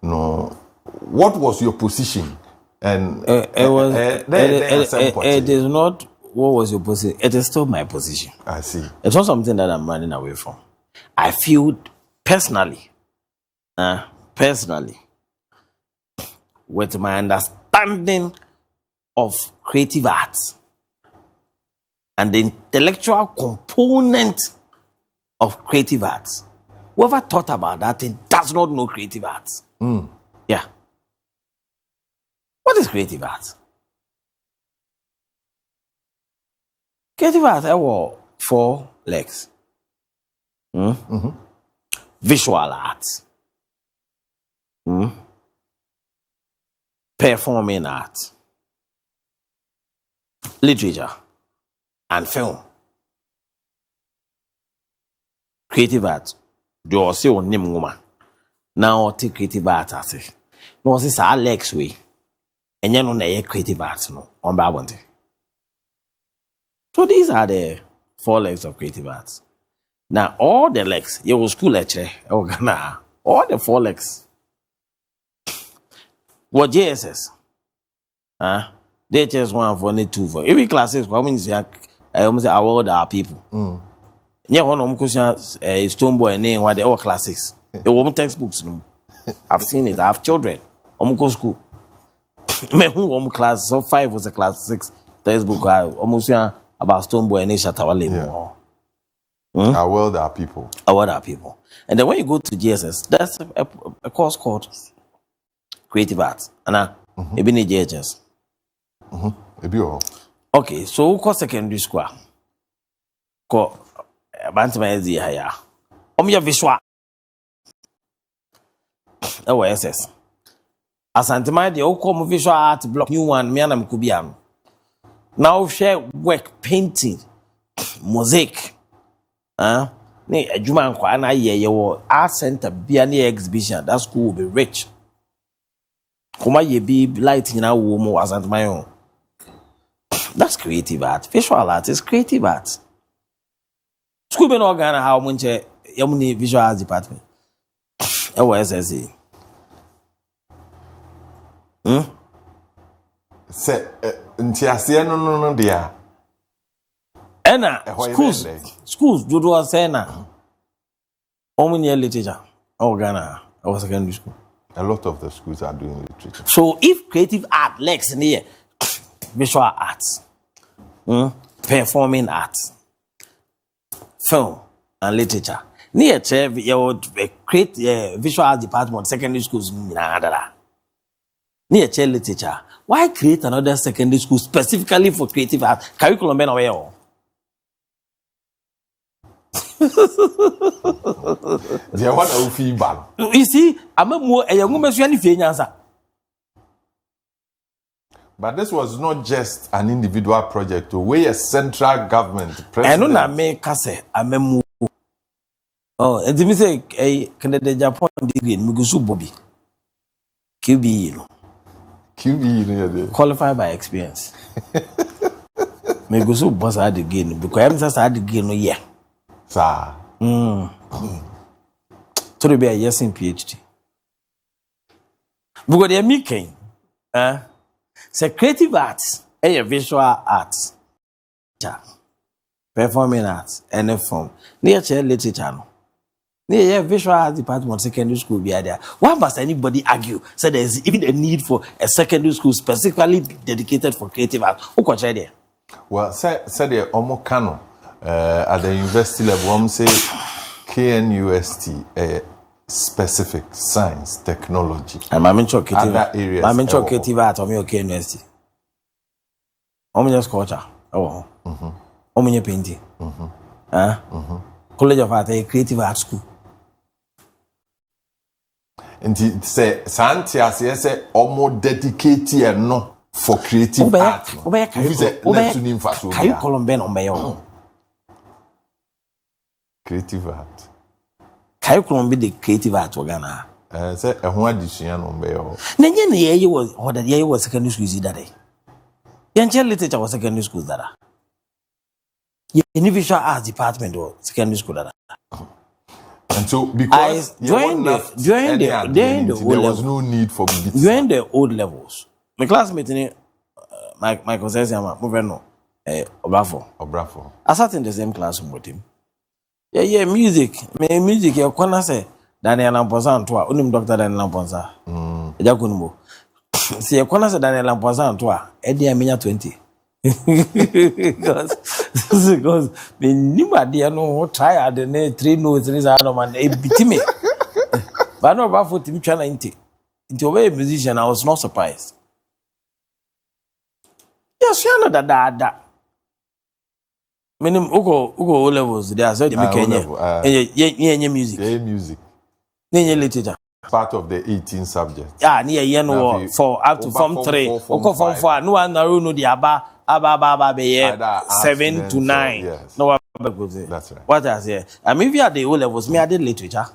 no, what was your position? And it is not what was your position. It is still my position. I see. It's not something that I'm running away from. I feel personally, with my understanding of creative arts and the intellectual component of creative arts, whoever thought about that, it does not know creative arts. Yeah. What is creative arts? Creative arts have 4 legs. Visual arts. Performing arts. Literature and film. Creative arts. Do you see on name woman? Now take creative arts as it. No, this is our legs way. And you know creative arts no on Babonte. So these are the 4 legs of creative arts. Now all the legs, you will school lecture, all the 4 legs. What JSS? They just 1 for only 2 for every classes. How many I almost say award our people. Yeah, one of them question Stone Boy and name what they all classics. The woman textbooks. I've seen it. I have children. Go school. Me who class so 5 was a class 6 textbook. I almost about Stone Boy and Shatawale. Award our people. Award our people. And then when you go to GSS, that's a course called Creative Arts. And maybe in GHS. Okay, so course secondary school. Ko Bantama Ezi haya. Your visual. SS. Asantema de okom visual art block new one me anam kubiam. Now share work painting, mosaic. Ne adwuma nkwa na ye wo art center bia na exhibition. That school will be rich. Kuma ye be light na wo mo asantema yo. That's creative art. Visual art is creative art. School be no Ghana how munche yamuni visual arts department. SSC. Say ntiase no dia. Ena schools do do say na. Omni literature. Ghana. Our secondary school. A lot of the schools are doing literature. So if creative art lacks in here, visual arts, performing arts, film and literature. Near Chev, you would create visual arts department, secondary schools. Near Chev literature. Why create another secondary school specifically for creative art? Curriculum ben away. You see, I'm a more a young woman. But this was not just an individual project, where a central government president. I don't make say I'm a move. Oh, and me say Canada Japan degree Mugusu Bobby. QB, qualified by experience. Mugusu boss had the gain because I'm just had the gain no year. Sir. To be a yes in PhD. Because they are making, say creative arts, visual arts, performing arts, and form. Near literature. Near visual arts department, secondary school be there. Why must anybody argue? So there is even a need for a secondary school specifically dedicated for creative arts. Who can try there? Well, say the Omokano at the university level, say KNUST, specific science, technology. And my mentor creative areas. My mentor creative art on your KNUST. Just culture. Painting. College of Art, a creative art school. And he say, Santia say, almost dedicated no for creative art. Creative art. Curriculum be the creative art organa. Say a one addition on Bayo. Nanyan ye was or the year was secondary school that day. Young literature was secondary school that. Visual arts department or secondary school that. And so because during the there was no need for me. During the old levels, my classmate in my concession, Obrafo. I sat in the same classroom with him. Yeah, music. Music, you can say Daniel Lamposa and Toa, Unim Doctor Daniel Lamposa. Jakunmo. See, you can say Daniel Lamposa and Toa, Eddie Amina 20. Because me nobody know try the 3 notes and a beat me. But no about 40 channel into a musician, I was not surprised. Yes, you know that. Meaning Ugo levels, they are so music. Music. Literature. Part of the 18 subjects. Yeah, near no for up to form 3. Form 4. No one no the aba 7 to 9. Yes. No, that's right. What I say? I mean, we are the O levels. Me, I did literature.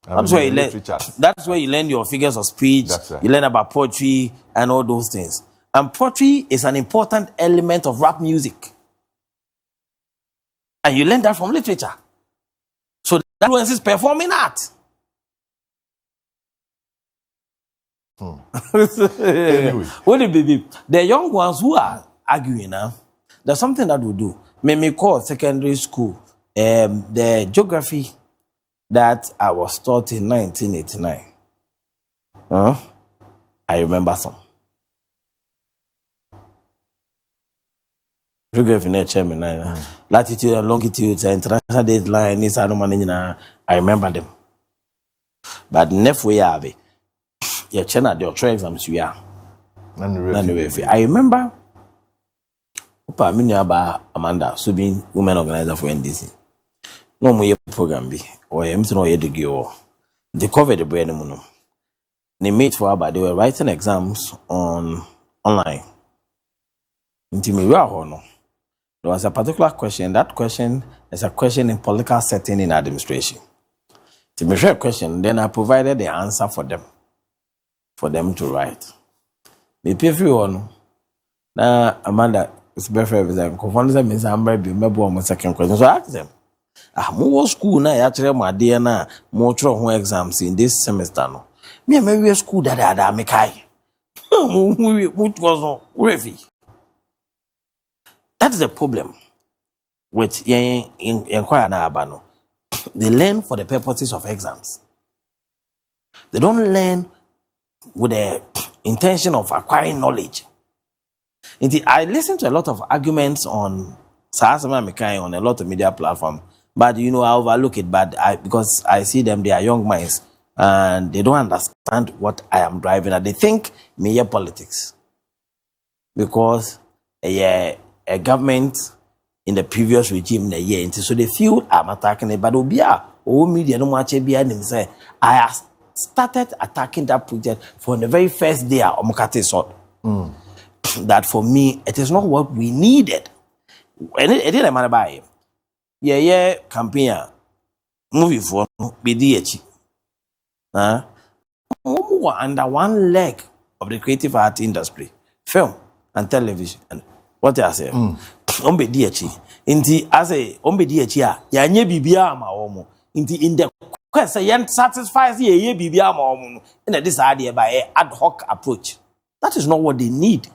That's where you learn. That's where you learn your figures of speech. Right. You learn about poetry and all those things. And poetry is an important element of rap music. And you learn that from literature. So that influences performing art. Anyway. What the young ones who are arguing now, there's something that we do. Me call secondary school. The geography that I was taught in 1989. I remember some. Geography latitude and longitude, international deadline, I remember them. But next way your channel, the other exams we are. I remember Amanda, so being women organizer for NDC. No more program be or no degree or they covered the brain mono. They made for but they were writing exams online. There was a particular question. That question is a question in political setting in administration. To me, a question, then I provided the answer for them to write. Me pay for one. Now Amanda is better than confirmed means I'm maybe my second question. So I asked them, more school now actually my dear na more trouble exams in this semester no. Me maybe school that I make high. Which was refi. That is the problem with inquire na abano. They learn for the purposes of exams. They don't learn with the intention of acquiring knowledge. Indeed, I listen to a lot of arguments on on a lot of media platforms, but I overlook it. But because I see them, they are young minds and they don't understand what I am driving at. They think me politics because a government in the previous regime so they feel I'm attacking it. But media no much say I have started attacking that project from the very first day of Mokate Sod. That for me it is not what we needed. And it didn't matter by him. Campaign movie for BDH. Under one leg of the creative art industry, film and television. And what I say, BDH. Inti as a BDH ya nye bibia ma omo. Inti in the question satisfies ye bibia ma omo. In this idea by ad hoc approach. That is not what they need.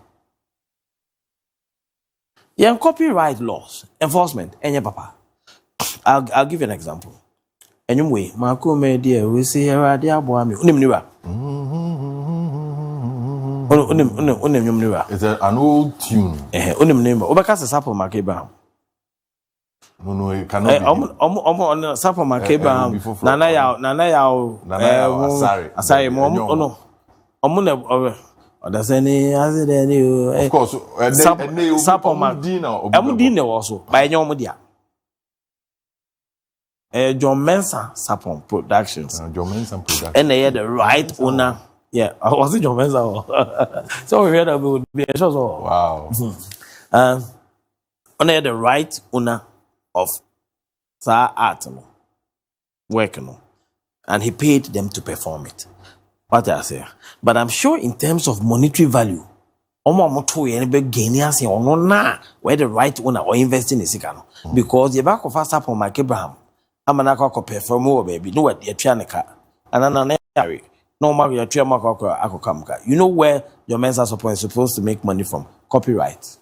Copyright laws, enforcement, papa. I'll give you an example. Anyway, Marco media, we see here at the Abuami. It's an old tune. Obacas a sapo Makeba. No, it cannot be. On sapo Makeba. Nana, Asari, does any of course, Amudine also by your media. John Mensa Sapon Productions. John Mensa Productions. And they had the right owner. Yeah, I was it John Mensa. So we heard about be a show. Wow. And they had the right owner of art work, and he paid them to perform it. What I say, but I'm sure in terms of monetary value, where the right owner or investing in Sikano, because the back of us up on Mike Abraham, amanako ko perform wo baby no what yetwa ne ka anana na yare no ma yetwa makoko akokamka. You know where your men's are supposed to make money from? Copyright.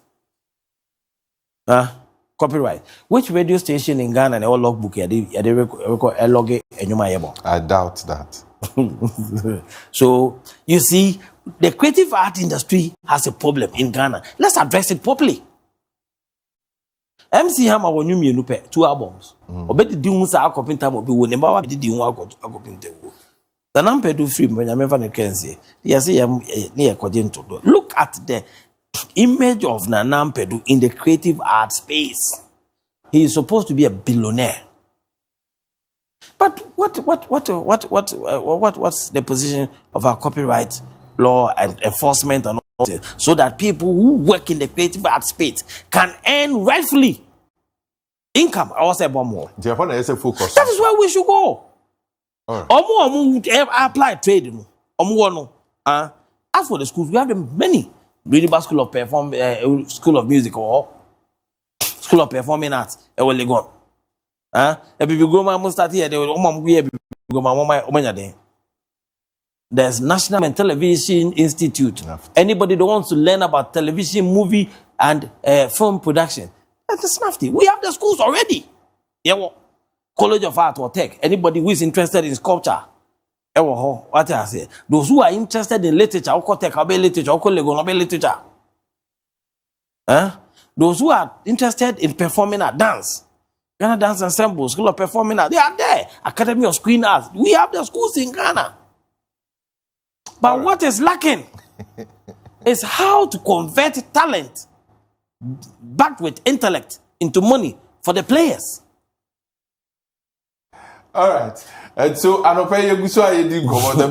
Copyright. Which radio station in Ghana they all logbook they log enyuma. I doubt that. So you see, the creative art industry has a problem in Ghana. Let's address it properly. MC Hammer won you 2 albums. Obedi di unsa akopinta mo bi wo ne ba wa di hu akopinta wo. The number do free when you never can say. Yes, look at the image of Nanam Pedu in the creative art space. He is supposed to be a billionaire. But what's the position of our copyright law and enforcement and all that, so that people who work in the creative art space can earn rightfully income? I was say more. That is where we should go. Apply trade. As for the schools, we have many. Reading School of School of Music or School of Performing Arts. There's National and Television Institute. Anybody that wants to learn about television, movie, and film production, that's NAFTI. We have the schools already. College of Art or Tech. Anybody who is interested in sculpture. What I say? Those who are interested in literature, literature. Those who are interested in performing art, dance, Ghana Dance Ensemble, School of Performing Art, they are there. Academy of Screen Arts. We have the schools in Ghana. But what is lacking is how to convert talent backed with intellect into money for the players. All right. And so, I don't pay you